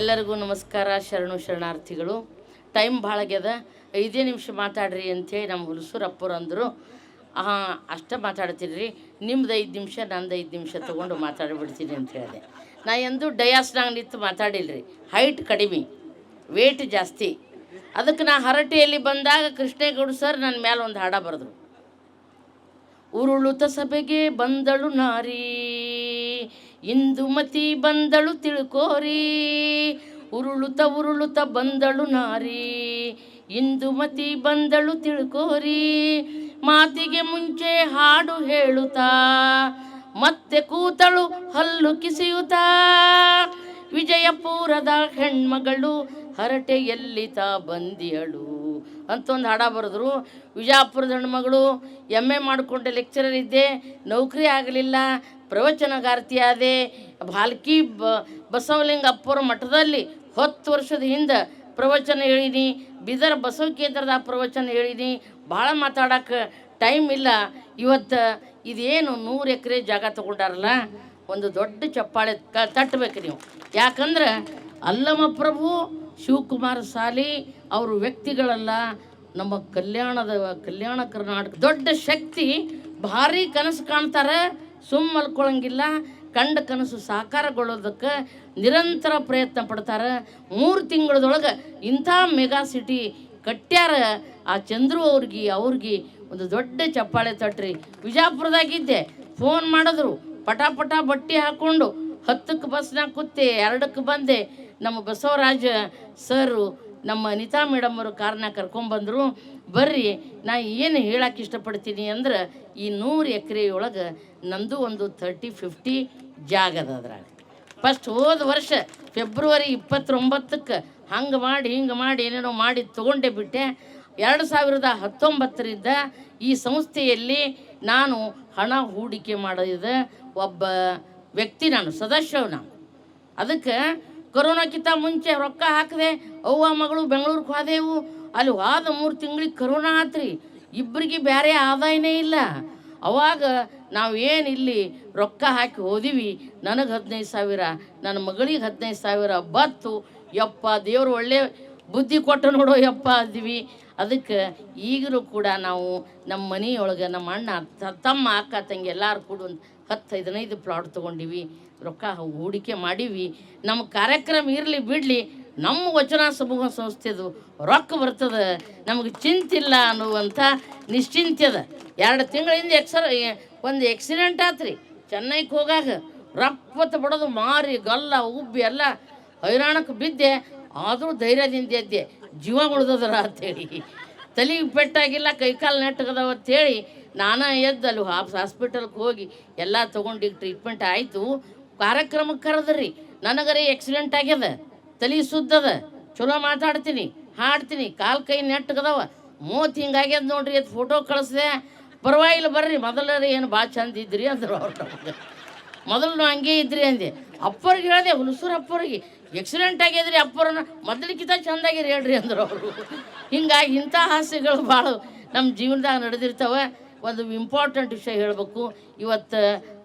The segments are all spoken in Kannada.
ಎಲ್ಲರಿಗೂ ನಮಸ್ಕಾರ, ಶರಣು ಶರಣಾರ್ಥಿಗಳು. ಟೈಮ್ ಭಾಳ ಆಗ್ಯದ, 5 ನಿಮಿಷ ಮಾತಾಡ್ರಿ ಅಂಥೇಳಿ ನಮ್ಮ ಹುಲಸೂರಪ್ಪರು ಅಂದರು. ಅಷ್ಟೇ ಮಾತಾಡ್ತೀನಿ ರೀ, ನಿಮ್ದು 5 ನಿಮಿಷ ನಂದು 5 ನಿಮಿಷ ತೊಗೊಂಡು ಮಾತಾಡಿಬಿಡ್ತೀನಿ ಅಂತ ಹೇಳಿದೆ. ನಾ ಎಂದೂ ಡಯಾಸ್ನಾಗ ನಿಂತು ಮಾತಾಡಿಲ್ರಿ. ಹೈಟ್ ಕಡಿಮೆ, ವೇಟ್ ಜಾಸ್ತಿ. ಅದಕ್ಕೆ ನಾ ಹರಟೆಯಲ್ಲಿ ಬಂದಾಗ ಕೃಷ್ಣೇಗೌಡ ಸರ್ ನನ್ನ ಮೇಲೆ ಒಂದು ಹಾಡ ಬರೆದ್ರು. ಉರುಳುತ ಸಭೆಗೆ ಬಂದಳು ನಾರಿ, ಇಂದುಮತಿ ಬಂದಳು ತಿಳ್ಕೋರಿ. ಉರುಳುತ ಬಂದಳು ನಾರಿ, ಇಂದುಮತಿ ಬಂದಳು ತಿಳ್ಕೋರಿ. ಮಾತಿಗೆ ಮುಂಚೆ ಹಾಡು ಹೇಳುತ್ತಾ ಮತ್ತೆ ಕೂತಳು ಹಲ್ಲು ಕಿಸಿಯುತ್ತಾ. ವಿಜಯಪುರದ ಹೆಣ್ಮಗಳು ಹರಟೆಯಲ್ಲಿ ತಾ ಬಂದಿಯಳು ಅಂತ ಒಂದು ಹಾಡ ಬರೆದ್ರು. ವಿಜಯಪುರದ ಹೆಣ್ಮಗಳು MA ಮಾಡಿಕೊಂಡೆ, ಲೆಕ್ಚರರ್ ಇದ್ದೆ, ನೌಕರಿ ಆಗಲಿಲ್ಲ, ಪ್ರವಚನಗಾರ್ತಿಯಾದೆ. ಭಾಲ್ಕಿ ಬಸವಲಿಂಗ ಅಪ್ಪರ ಮಠದಲ್ಲಿ 10 ವರ್ಷದ ಹಿಂದೆ ಪ್ರವಚನ ಹೇಳಿನಿ. ಬೀದರ್ ಬಸವ ಕೇಂದ್ರದ ಪ್ರವಚನ ಹೇಳಿನಿ. ಭಾಳ ಮಾತಾಡೋಕ್ಕೆ ಟೈಮ್ ಇಲ್ಲ. ಇವತ್ತು ಇದೇನು 100 ಎಕರೆ ಜಾಗ ತೊಗೊಂಡಾರಲ್ಲ, ಒಂದು ದೊಡ್ಡ ಚಪ್ಪಾಳೆ ತಟ್ಟಬೇಕು ನೀವು. ಯಾಕಂದ್ರೆ ಅಲ್ಲಮ ಪ್ರಭು, ಶಿವಕುಮಾರ ಸಾಲಿ ಅವರು ವ್ಯಕ್ತಿಗಳಲ್ಲ, ನಮ್ಮ ಕಲ್ಯಾಣ ಕರ್ನಾಟಕ ದೊಡ್ಡ ಶಕ್ತಿ. ಭಾರಿ ಕನಸು ಕಾಣ್ತಾರೆ, ಸುಮ್ಮ ಮಲ್ಕೊಳ್ಳಂಗಿಲ್ಲ. ಕಂಡ ಕನಸು ಸಾಕಾರಗೊಳ್ಳೋದಕ್ಕೆ ನಿರಂತರ ಪ್ರಯತ್ನ ಪಡ್ತಾರೆ. 3 ತಿಂಗಳದೊಳಗೆ ಇಂಥ ಮೆಗಾ ಸಿಟಿ ಕಟ್ಟ್ಯಾರ. ಆ ಚಂದ್ರು ಅವ್ರಿಗೆ ಒಂದು ದೊಡ್ಡ ಚಪ್ಪಾಳೆ ತಟ್ರಿ. ವಿಜಯಪುರದಾಗಿದ್ದೆ, ಫೋನ್ ಮಾಡಿದ್ರು, ಪಟ ಬಟ್ಟೆ ಹಾಕ್ಕೊಂಡು 10ಕ್ಕೆ ಬಸ್ನಾಗ ಕೂತೆ, 2ಕ್ಕೆ ಬಂದೆ. ನಮ್ಮ ಬಸವರಾಜ ಸರು, ನಮ್ಮ ಅನಿತಾ ಮೇಡಮ್ ಅವರು ಕಾರ್ನಾಗ ಕರ್ಕೊಂಬಂದರು. ಬರ್ರಿ, ನಾ ಏನು ಹೇಳಕ್ಕೆ ಇಷ್ಟಪಡ್ತೀನಿ ಅಂದ್ರೆ, ಈ 100 ಎಕರೆ ಒಳಗೆ ನಂದು ಒಂದು 30-50 ಜಾಗದ. ಅದ್ರಾಗ ಫಸ್ಟ್ ಹೋದ ವರ್ಷ ಫೆಬ್ರವರಿ 29ಕ್ಕೆ ಹಂಗೆ ಮಾಡಿ ಏನೇನೋ ಮಾಡಿ ತೊಗೊಂಡೇ ಬಿಟ್ಟೆ. 2019ರಿಂದ ಈ ಸಂಸ್ಥೆಯಲ್ಲಿ ನಾನು ಹಣ ಹೂಡಿಕೆ ಮಾಡಿದ ಒಬ್ಬ ವ್ಯಕ್ತಿ, ನಾನು ಸದಸ್ಯವು. ನಾನು ಅದಕ್ಕೆ ಕೊರೋನಾಕ್ಕಿಂತ ಮುಂಚೆ ರೊಕ್ಕ ಹಾಕಿದೆ. ಅವ್ವ ಮಗಳು ಬೆಂಗಳೂರಿಗೆ ಹೋದೆವು. ಅಲ್ಲಿ ಹೋದ 3 ತಿಂಗಳಿಗೆ ಕೊರೋನಾ ಆತ್ರಿ. ಇಬ್ಬರಿಗೆ ಬೇರೆ ಆದಾಯನೇ ಇಲ್ಲ. ಅವಾಗ ನಾವು ಏನು ಇಲ್ಲಿ ರೊಕ್ಕ ಹಾಕಿ ಹೋದಿವಿ. ನನಗೆ 15,000, ನನ್ನ ಮಗಳಿಗೆ 15,000 ಬತ್ತು. ಯಪ್ಪ, ದೇವರು ಒಳ್ಳೆ ಬುದ್ಧಿ ಕೊಟ್ಟು ನೋಡೋ ಯಪ್ಪ ಅಂದ್ವಿ. ಅದಕ್ಕೆ ಈಗಲೂ ಕೂಡ ನಾವು ನಮ್ಮ ಮನೆಯೊಳಗೆ ನಮ್ಮ ಅಣ್ಣ, ತಮ್ಮ, ಅಕ್ಕ, ತಂಗಿ ಎಲ್ಲರೂ ಕೂಡ ಒಂದು 10-15 ಪ್ಲಾಟ್ ತೊಗೊಂಡಿವಿ, ರೊಕ್ಕ ಹೂಡಿಕೆ ಮಾಡೀವಿ. ನಮ್ಮ ಕಾರ್ಯಕ್ರಮ ಇರಲಿ ಬಿಡಲಿ, ನಮ್ಮ ವಚನ ಸಮೂಹ ಸಂಸ್ಥೆದು ರೊಕ್ಕ ಬರ್ತದೆ, ನಮಗೆ ಚಿಂತಿಲ್ಲ ಅನ್ನುವಂಥ ನಿಶ್ಚಿಂತ್ಯದ. 2 ತಿಂಗಳಿಂದ ಒಂದು ಆಕ್ಸಿಡೆಂಟ್ ಆತ್ರಿ. ಚೆನ್ನೈಗೆ ಹೋಗಾಗ ರಪ್ಪತ್ತು ಬಡೋದು, ಮಾರಿ ಗಲ್ಲ ಉಬ್ಬಿ ಎಲ್ಲ ಹೈರಾಣಕ್ಕೆ ಬಿದ್ದೆ. ಆದರೂ ಧೈರ್ಯದಿಂದ ಎದ್ದೆ, ಜೀವ ಉಳ್ದದ್ರ ಅಂಥೇಳಿ. ತಲೆಗೆ ಪೆಟ್ಟಾಗಿಲ್ಲ, ಕೈಕಾಲು ನೆಟ್ಟಗದವ ಅಂಥೇಳಿ ನಾನೇ ಎದ್ದು ಅಲ್ಲಿ ಹಾಸ್ಪಿಟಲ್ಗೆ ಹೋಗಿ ಎಲ್ಲ ತೊಗೊಂಡು ಟ್ರೀಟ್ಮೆಂಟ್ ಆಯಿತು. ಕಾರ್ಯಕ್ರಮಕ್ಕೆ ಕರೆದ್ರಿ. ನನಗರೇ ಆಕ್ಸಿಡೆಂಟ್ ಆಗ್ಯದ, ತಲೆ ಸುದ್ದದ, ಚಲೋ ಮಾತಾಡ್ತೀನಿ, ಹಾಡ್ತೀನಿ, ಕಾಲು ಕೈ ನೆಟ್ಟಗದವ, ಮೂವತ್ತು ಹಿಂಗಾಗ್ಯದ ನೋಡ್ರಿ ಅದು ಫೋಟೋ ಕಳಿಸ್ದೆ. ಪರವಾಗಿಲ್ಲ ಬರ್ರಿ, ಮೊದಲರೇ ಏನು ಭಾಳ ಚಂದ ಇದ್ರಿ ಅಂದರು ಅವ್ರು. ನಮಗೆ ಮೊದಲು ಹಂಗೆ ಇದ್ರಿ ಅಂದೆ. ಅಪ್ಪರಿಗೆ ಹೇಳಿದೆ, ಹುಲಸೂರು ಅಪ್ಪರಿಗೆ ಆಕ್ಸಿಡೆಂಟ್ ಆಗ್ಯದ್ರಿ, ಅಪ್ಪರನ್ನ ಮೊದಲಿಕ್ಕಿಂತ ಚೆಂದಾಗಿರಿ ಹೇಳ್ರಿ ಅಂದರು ಅವರು. ಹಿಂಗಾಗಿ ಇಂಥ ಹಾಸ್ಯಗಳು ಭಾಳ ನಮ್ಮ ಜೀವನದಾಗ ನಡೆದಿರ್ತವೆ. ಒಂದು ಇಂಪಾರ್ಟೆಂಟ್ ವಿಷಯ ಹೇಳಬೇಕು. ಇವತ್ತು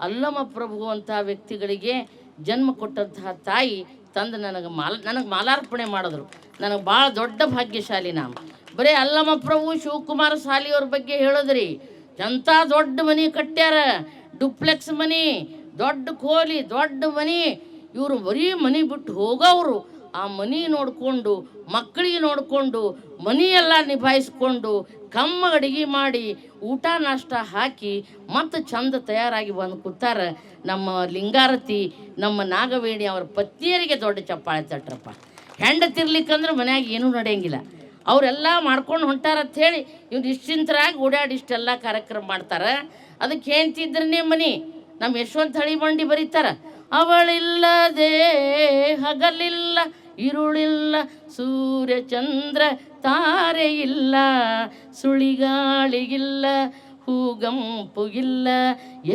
ಅಲ್ಲಮ ಪ್ರಭು ಅಂಥ ವ್ಯಕ್ತಿಗಳಿಗೆ ಜನ್ಮ ಕೊಟ್ಟಂತಹ ತಾಯಿ ತಂದು ನನಗೆ ಮಾಲಾರ್ಪಣೆ ಮಾಡಿದ್ರು. ನನಗೆ ಭಾಳ ದೊಡ್ಡ ಭಾಗ್ಯಶಾಲಿ. ನಾನು ಬರೀ ಅಲ್ಲಮ ಪ್ರಭು, ಶಿವಕುಮಾರ ಸಾಲಿಯವ್ರ ಬಗ್ಗೆ ಹೇಳಿದ್ರಿ. ಎಂಥ ದೊಡ್ಡ ಮನೆ ಕಟ್ಟ್ಯಾರ, ಡುಪ್ಲೆಕ್ಸ್ ಮನೆ, ದೊಡ್ಡ ಕೋಲಿ, ದೊಡ್ಡ ಮನೆ. ಇವರು ಬರೀ ಮನೆ ಬಿಟ್ಟು ಹೋಗೋರು. ಆ ಮನೆ ನೋಡಿಕೊಂಡು, ಮಕ್ಕಳಿಗೆ ನೋಡಿಕೊಂಡು, ಮನೆಯೆಲ್ಲ ನಿಭಾಯಿಸ್ಕೊಂಡು, ಕಮ್ಮ ಅಡುಗೆ ಮಾಡಿ, ಊಟ ನಾಷ್ಟ ಹಾಕಿ ಮತ್ತು ಚಂದ ತಯಾರಾಗಿ ಬಂದು ಕೂತಾರೆ. ನಮ್ಮ ಲಿಂಗಾರತಿ, ನಮ್ಮ ನಾಗವೇಣಿ ಅವರ ಪತ್ನಿಯರಿಗೆ ದೊಡ್ಡ ಚಪ್ಪಾಳೆ ತಟ್ರಪ್ಪ. ಹೆಂಡತಿರ್ಲಿಕ್ಕಂದ್ರೆ ಮನ್ಯಾಗ ಏನೂ ನಡೆಯಂಗಿಲ್ಲ. ಅವರೆಲ್ಲ ಮಾಡ್ಕೊಂಡು ಹೊಂಟಾರ ಅಂಥೇಳಿ ಇವ್ರು ನಿಶ್ಚಿಂತರಾಗಿ ಓಡಾಡಿ ಇಷ್ಟೆಲ್ಲ ಕಾರ್ಯಕ್ರಮ ಮಾಡ್ತಾರೆ. ಅದಕ್ಕೆ ಹೇಳ್ತಿದ್ರನೇ ಮನೆ. ನಮ್ಮ ಯಶವಂತ ಹಳಿಬಂಡಿ ಬರೀತಾರೆ, ಅವಳಿಲ್ಲದೆ ಹಗಲಿಲ್ಲ, ಇರುಳಿಲ್ಲ, ಸೂರ್ಯ ಚಂದ್ರ ತಾರೆ ಇಲ್ಲ, ಸುಳಿಗಾಳಿಗಿಲ್ಲ, ಹೂಗಂಪುಗಿಲ್ಲ,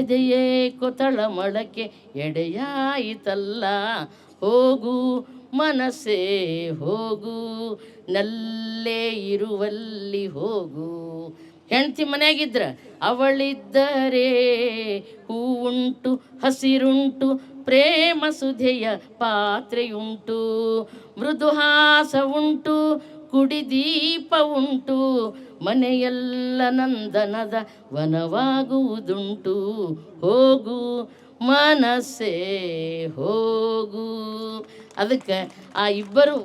ಎದೆಯೇ ಕೊತಳ ಮೊಳಕೆ ಎಡೆಯಾಯಿತಲ್ಲ. ಹೋಗು ಮನಸ್ಸೇ ಹೋಗು, ನಲ್ಲೇ ಇರುವಲ್ಲಿ ಹೋಗು. ಹೆಂಡ್ತಿ ಮನೆಯಾಗಿದ್ರ ಅವಳಿದ್ದರೆ ಹೂವುಂಟು, ಹಸಿರುಂಟು, ಪ್ರೇಮ ಸುಧೆಯ ಪಾತ್ರೆಯುಂಟು, ಮೃದುಹಾಸ ಉಂಟು, ಕುಡಿದೀಪ ಉಂಟು, ಮನೆಯೆಲ್ಲ ನಂದನದ ವನವಾಗುವುದುಂಟು. ಹೋಗು ಮನಸ್ಸೇ ಹೋಗು. ಅದಕ್ಕೆ ಆ ಇಬ್ಬರು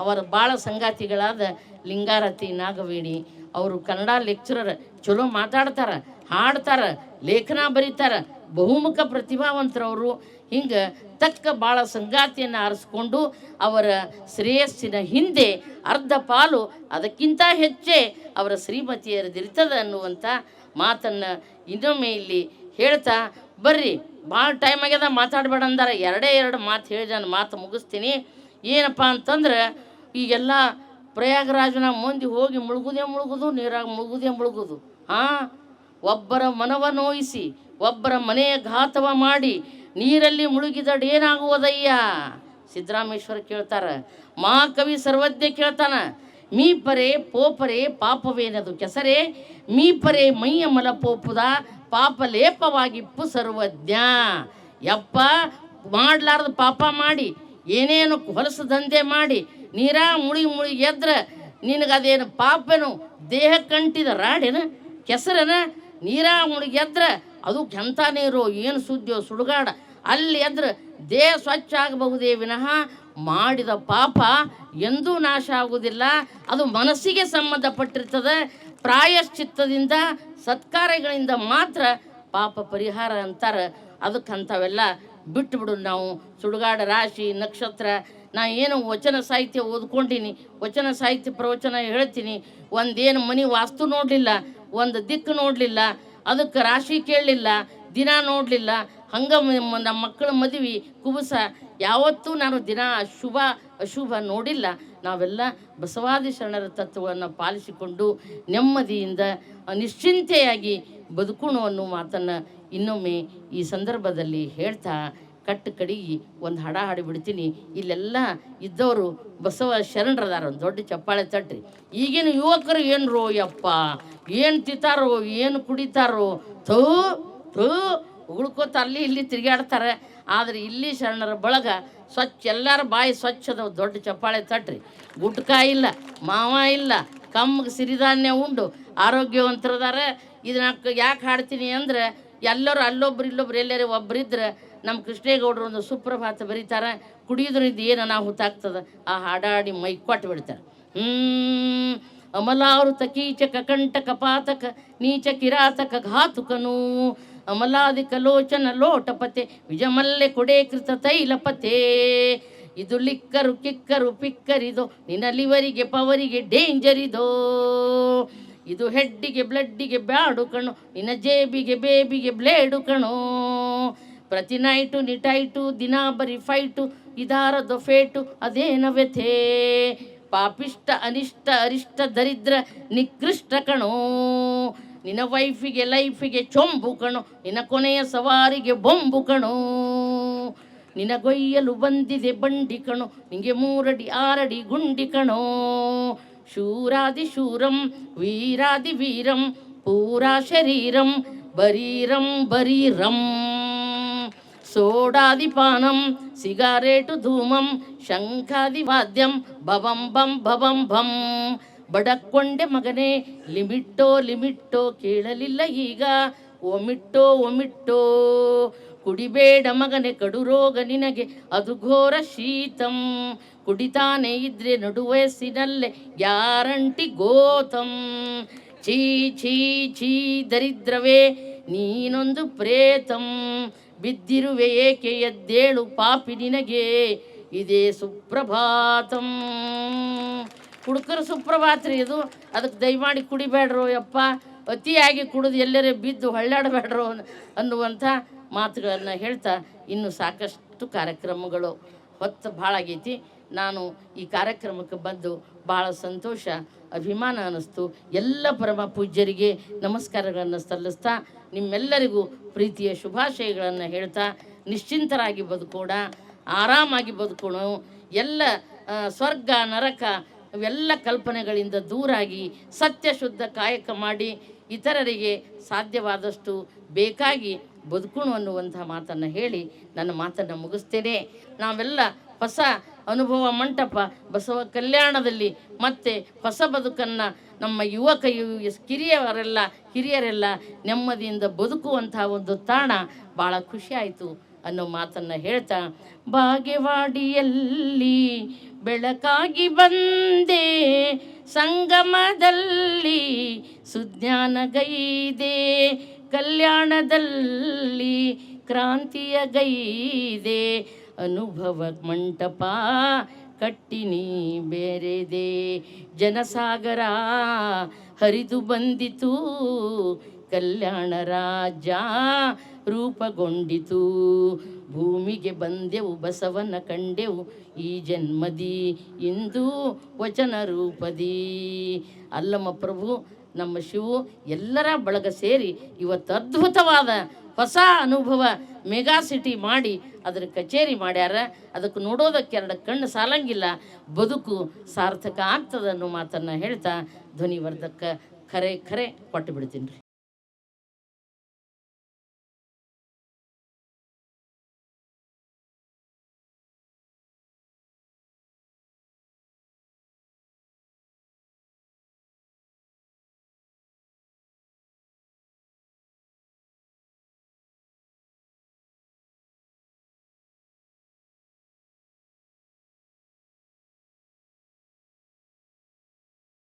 ಅವರ ಭಾಳ ಸಂಗಾತಿಗಳಾದ ಲಿಂಗಾರತಿ ನಾಗವೇಣಿ ಅವರು ಕನ್ನಡ ಲೆಕ್ಚರರ್, ಚಲೋ ಮಾತಾಡ್ತಾರೆ, ಹಾಡ್ತಾರೆ, ಲೇಖನ ಬರೀತಾರೆ, ಬಹುಮುಖ ಪ್ರತಿಭಾವಂತರವರು. ಹಿಂಗೆ ತಕ್ಕ ಭಾಳ ಸಂಗಾತಿಯನ್ನು ಆರಿಸ್ಕೊಂಡು ಅವರ ಶ್ರೇಯಸ್ಸಿನ ಹಿಂದೆ ಅರ್ಧ ಪಾಲು ಅದಕ್ಕಿಂತ ಹೆಚ್ಚೇ ಅವರ ಶ್ರೀಮತಿಯರದಿರ್ತದೆ ಅನ್ನುವಂಥ ಮಾತನ್ನು ಇನ್ನೊಮ್ಮೆ ಇಲ್ಲಿ ಹೇಳ್ತಾ ಬರ್ರಿ. ಭಾಳ ಟೈಮ್ ಆಗ್ಯದ, ಮಾತಾಡಬೇಡ ಅಂದಾರ. ಎರಡು ಮಾತು ಹೇಳಿ ನಾನು ಮಾತು ಮುಗಿಸ್ತೀನಿ. ಏನಪ್ಪ ಅಂತಂದ್ರೆ ಈಗೆಲ್ಲ ಪ್ರಯಾಗರಾಜನ ಮಂದಿ ಹೋಗಿ ಮುಳುಗುದು, ನೀರಾಗ ಮುಳುಗುದು. ಒಬ್ಬರ ಮನವ ನೋಯಿಸಿ ಒಬ್ಬರ ಮನೆಯ ಘಾತವ ಮಾಡಿ ನೀರಲ್ಲಿ ಮುಳುಗಿದಡೇನಾಗುವುದಯ್ಯ? ಸಿದ್ದರಾಮೇಶ್ವರ ಕೇಳ್ತಾರೆ. ಮಹಾಕವಿ ಸರ್ವಜ್ಞ ಕೇಳ್ತಾನ, ಮೀಪರೆ ಪೋಪರೆ ಪಾಪವೇನದು ಕೆಸರೆ, ಮೀಪರೆ ಮೈಯ ಮಲ ಪೋಪುದ ಪಾಪ ಲೇಪವಾಗಿಪ್ಪು ಸರ್ವಜ್ಞ. ಯಪ್ಪ, ಮಾಡಲಾರ್ದ ಪಾಪ ಮಾಡಿ ಏನೇನು ಹೊಲಸು ದಂಧೆ ಮಾಡಿ ನೀರಾ ಮುಳುಗಿ ಎದ್ರೆ ನಿನಗದೇನು ಪಾಪೇನು ದೇಹಕ್ಕಂಟಿದ ರಾಡೇನ ಕೆಸರನ? ನೀರಾ ಮುಳುಗಿ ಎದ್ರೆ ಅದು ಕೆಂತ ನೀರು, ಏನು ಸುದ್ದಿಯೋ ಸುಡುಗಾಡ, ಅಲ್ಲಿ ಎದ್ರೆ ದೇಹ ಸ್ವಚ್ಛ ಆಗಬಹುದೇ ವಿನಃ ಮಾಡಿದ ಪಾಪ ಎಂದೂ ನಾಶ ಆಗುವುದಿಲ್ಲ. ಅದು ಮನಸ್ಸಿಗೆ ಸಂಬಂಧಪಟ್ಟಿರ್ತದೆ. ಪ್ರಾಯಶ್ಚಿತ್ತದಿಂದ ಸತ್ಕಾರ್ಯಗಳಿಂದ ಮಾತ್ರ ಪಾಪ ಪರಿಹಾರ ಅಂತಾರೆ. ಅದಕ್ಕಂಥವೆಲ್ಲ ಬಿಟ್ಟುಬಿಡು ನಾವು. ಸುಡುಗಾಡ, ರಾಶಿ, ನಕ್ಷತ್ರ, ನಾ ಏನು ವಚನ ಸಾಹಿತ್ಯ ಓದ್ಕೊಂಡೀನಿ, ವಚನ ಸಾಹಿತ್ಯ ಪ್ರವಚನ ಹೇಳ್ತೀನಿ. ಒಂದೇನು ಮನೆ ವಾಸ್ತು ನೋಡಲಿಲ್ಲ, ಒಂದು ದಿಕ್ಕು ನೋಡಲಿಲ್ಲ, ಅದಕ್ಕೆ ರಾಶಿ ಕೇಳಲಿಲ್ಲ, ದಿನ ನೋಡಲಿಲ್ಲ. ಹಂಗೆ ನಮ್ಮ ಮಕ್ಕಳ ಮದುವೆ ಕುಬುಸ ಯಾವತ್ತೂ ನಾನು ದಿನ ಅಶುಭ ನೋಡಿಲ್ಲ. ನಾವೆಲ್ಲ ಬಸವಾದಿ ಶರಣರ ತತ್ವವನ್ನು ಪಾಲಿಸಿಕೊಂಡು ನೆಮ್ಮದಿಯಿಂದ ನಿಶ್ಚಿಂತೆಯಾಗಿ ಬದುಕೋಣ ಅನ್ನೋ ಮಾತನ್ನು ಇನ್ನೊಮ್ಮೆ ಈ ಸಂದರ್ಭದಲ್ಲಿ ಹೇಳ್ತಾ ಕಟ್ಟು ಕಡಿಗೆ ಒಂದು ಹಾಡ ಹಾಡಿಬಿಡ್ತೀನಿ. ಇಲ್ಲೆಲ್ಲ ಇದ್ದವರು ಬಸವ ಶರಣರದಾರ, ಒಂದು ದೊಡ್ಡ ಚಪ್ಪಾಳೆ ತಟ್ರಿ. ಈಗಿನ ಯುವಕರು ಏನ್ರೋ ಯಪ್ಪ, ಏನು ತಿಂತಾರೋ, ಏನು ಕುಡಿತಾರೋ, ಥೂ ಉಗುಳ್ಕೋತ ಅಲ್ಲಿ ಇಲ್ಲಿ ತಿರುಗಾಡ್ತಾರೆ. ಆದರೆ ಇಲ್ಲಿ ಶರಣರ ಬಳಗ ಸ್ವಚ್ಛ, ಎಲ್ಲರ ಬಾಯಿ ಸ್ವಚ್ಛದ ದೊಡ್ಡ ಚಪ್ಪಾಳೆ ತಟ್ರಿ. ಗುಟ್ಕ ಇಲ್ಲ, ಮಾವ ಇಲ್ಲ, ಕಮ್ಮಗೆ ಸಿರಿಧಾನ್ಯ ಉಂಡು ಆರೋಗ್ಯವಂತರದಾರ. ಇದನ್ನ ಯಾಕೆ ಹಾಡ್ತೀನಿ ಅಂದರೆ ಎಲ್ಲರೂ ಅಲ್ಲೊಬ್ರು ಇಲ್ಲೊಬ್ರು ಎಲ್ಲರೂ ಒಬ್ಬರಿದ್ರೆ ನಮ್ಮ ಕೃಷ್ಣೇಗೌಡರು ಒಂದು ಸುಪ್ರಭಾತ ಬರೀತಾರೆ. ಕುಡಿಯೋದ್ರಿಂದ ಏನು ಅನಾಹುತ ಆಗ್ತದೆ ಆ ಹಾಡಾಡಿ ಮೈ ಕೊಟ್ಟು ಬಿಡ್ತಾರೆ. ಅಮಲಾವೃತ ಕೀಚಕ ಕಂಟಕ ಪಾತಕ ನೀಚ ಕಿರಾತಕ ಘಾತುಕನು, ಅಮಲಾದಿಕ ಲೋಚನ ಲೋಟಪತೆ ವಿಜಮಲ್ಲೆ ಕೊಡೆ ಕೃತ ತೈಲಪತೆ. ಇದು ಲಿಕ್ಕರು ಕಿಕ್ಕರು ಪಿಕ್ಕರಿದೋ ನಿನ್ನ ಲಿವರಿಗೆ ಪವರಿಗೆ ಡೇಂಜರ್ ಇದೋ. ಇದು ಹೆಡ್ಡಿಗೆ ಬ್ಲಡ್ಡಿಗೆ ಬ್ಯಾಡು ಕಣು, ನಿನ್ನ ಜೇಬಿಗೆ ಬೇಬಿಗೆ ಬ್ಲೇಡು ಕಣೋ. ಪ್ರತಿ ನೈಟು ನಿಟೈಟು ದಿನ ಬರಿ ಫೈಟು, ಇದಾರದು ಫೇಟು ಅದೇನ ವ್ಯಥೆ. ಪಾಪಿಷ್ಟ ಅನಿಷ್ಟ ಅರಿಷ್ಟ ದರಿದ್ರ ನಿಕೃಷ್ಟ ಕಣೋ. ನಿನ್ನ ವೈಫಿಗೆ ಲೈಫಿಗೆ ಚೊಂಬು ಕಣೋ, ನಿನ್ನ ಕೊನೆಯ ಸವಾರಿಗೆ ಬೊಂಬು ಕಣೋ. ನಿನ್ನ ಗೊಯ್ಯಲು ಬಂದಿದೆ ಬಂಡಿ ಕಣೋ, ನಿಂಗೆ 3 ಅಡಿ 6 ಅಡಿ ಗುಂಡಿ ಕಣೋ. ಶೂರಾದಿ ಶೂರಂ ವೀರಾದಿ ವೀರಂ ಪೂರಾ ಶರೀರಂ ಬರೀರಂ ಬರೀರಂ. ಸೋಡಾದಿ ಪಾನಂ ಸಿಗಾರೇಟು ಧೂಮಂ ಶಂಖಾದಿ ವಾದ್ಯಂ ಭವಂ ಬಂ ಭವಂ ಭಂ. ಬಡಕ್ಕೊಂಡೆ ಮಗನೇ ಲಿಮಿಟ್ಟೋ ಕೇಳಲಿಲ್ಲ ಈಗ ಒಮಿಟ್ಟೋ. ಕುಡಿಬೇಡ ಮಗನೆ ಕಡು ರೋಗ ನಿನಗೆ ಅದು ಘೋರ ಶೀತಂ. ಕುಡಿತಾನೆ ಇದ್ರೆ ನಡುವಯಸ್ಸಿನಲ್ಲೇ ಗ್ಯಾರಂಟಿ ಗೋತಂ. ಛೀ ಛೀ ಛೀ ದರಿದ್ರವೇ ನೀನೊಂದು ಪ್ರೇತಂ. ಬಿದ್ದಿರುವೆ ಏಕೆ ಎದ್ದೇಳು ಪಾಪಿ ನಿನಗೆ ಇದೇ ಸುಪ್ರಭಾತಂ. ಕುಡುಕರು ಸುಪ್ರಭಾತ್ರಿ ಇದು. ಅದಕ್ಕೆ ದಯಮಾಡಿ ಕುಡಿಬೇಡ್ರೋ ಯಪ್ಪ, ಅತಿಯಾಗಿ ಕುಡಿದು ಎಲ್ಲರೇ ಬಿದ್ದು ಹೊಳ್ಳಾಡಬೇಡ್ರೋ ಅನ್ನುವಂಥ ಮಾತುಗಳನ್ನು ಹೇಳ್ತಾ ಇನ್ನು ಸಾಕಷ್ಟು ಕಾರ್ಯಕ್ರಮಗಳು ಹೊತ್ತು ಭಾಳ ಆಗೈತಿ. ನಾನು ಈ ಕಾರ್ಯಕ್ರಮಕ್ಕೆ ಬಂದು ಭಾಳ ಸಂತೋಷ ಅಭಿಮಾನ ಅನ್ನಿಸ್ತು. ಎಲ್ಲ ಪರಮ ಪೂಜ್ಯರಿಗೆ ನಮಸ್ಕಾರಗಳನ್ನು ಸಲ್ಲಿಸ್ತಾ ನಿಮ್ಮೆಲ್ಲರಿಗೂ ಪ್ರೀತಿಯ ಶುಭಾಶಯಗಳನ್ನು ಹೇಳ್ತಾ ನಿಶ್ಚಿಂತರಾಗಿ ಬದುಕೋಣ, ಆರಾಮಾಗಿ ಬದುಕೋಣ. ಎಲ್ಲ ಸ್ವರ್ಗ ನರಕ ಇವೆಲ್ಲ ಕಲ್ಪನೆಗಳಿಂದ ದೂರಾಗಿ ಸತ್ಯ ಶುದ್ಧ ಕಾಯಕ ಮಾಡಿ ಇತರರಿಗೆ ಸಾಧ್ಯವಾದಷ್ಟು ಬೇಕಾಗಿ ಬದುಕುಣು ಅನ್ನುವಂಥ ಮಾತನ್ನು ಹೇಳಿ ನನ್ನ ಮಾತನ್ನು ಮುಗಿಸ್ತೇನೆ. ನಾವೆಲ್ಲ ಹೊಸ ಅನುಭವ ಮಂಟಪ ಬಸವ ಕಲ್ಯಾಣದಲ್ಲಿ ಮತ್ತೆ ಹೊಸ ಬದುಕನ್ನು ನಮ್ಮ ಹಿರಿಯರೆಲ್ಲ ನೆಮ್ಮದಿಯಿಂದ ಬದುಕುವಂಥ ಒಂದು ತಾಣ ಭಾಳ ಖುಷಿ ಆಯಿತು ಅನ್ನೋ ಮಾತನ್ನು ಹೇಳ್ತಾ, ಬಾಗೇವಾಡಿಯಲ್ಲಿ ಬೆಳಕಾಗಿ ಬಂದೆ, ಸಂಗಮದಲ್ಲಿ ಸುಜ್ಞಾನಗೈದೆ, ಕಲ್ಯಾಣದಲ್ಲಿ ಕ್ರಾಂತಿಯ ಗೈದೆ, ಅನುಭವ ಮಂಟಪ ಕಟ್ಟಿನಿ ಬೇರೆದೆ, ಜನಸಾಗರ ಹರಿದು ಬಂದಿತು, ಕಲ್ಯಾಣ ರಾಜ್ಯ ರೂಪುಗೊಂಡಿತು, ಭೂಮಿಗೆ ಬಂದೆವು ಬಸವನ ಕಂಡೆವು ಈ ಜನ್ಮದಿ ಇಂದು ವಚನ ರೂಪದಿ. ಅಲ್ಲಮ್ಮ ಪ್ರಭು ನಮ್ಮ ಶಿವು ಎಲ್ಲರ ಬಳಗ ಸೇರಿ ಇವತ್ತು ಅದ್ಭುತವಾದ ಹೊಸ ಅನುಭವ ಮೆಗಾ ಸಿಟಿ ಮಾಡಿ ಅದರ ಕಚೇರಿ ಮಾಡ್ಯಾರ. ಅದಕ್ಕೆ ನೋಡೋದಕ್ಕೆ ಎರಡು ಕಣ್ಣು ಸಾಲಂಗಿಲ್ಲ, ಬದುಕು ಸಾರ್ಥಕ ಆಗ್ತದೆ ಅನ್ನೋ ಮಾತನ್ನು ಹೇಳ್ತಾ ಧ್ವನಿವರ್ಧಕ ಖರೆ ಕೊಟ್ಟು ಬಿಡ್ತೀನಿ ರೀ.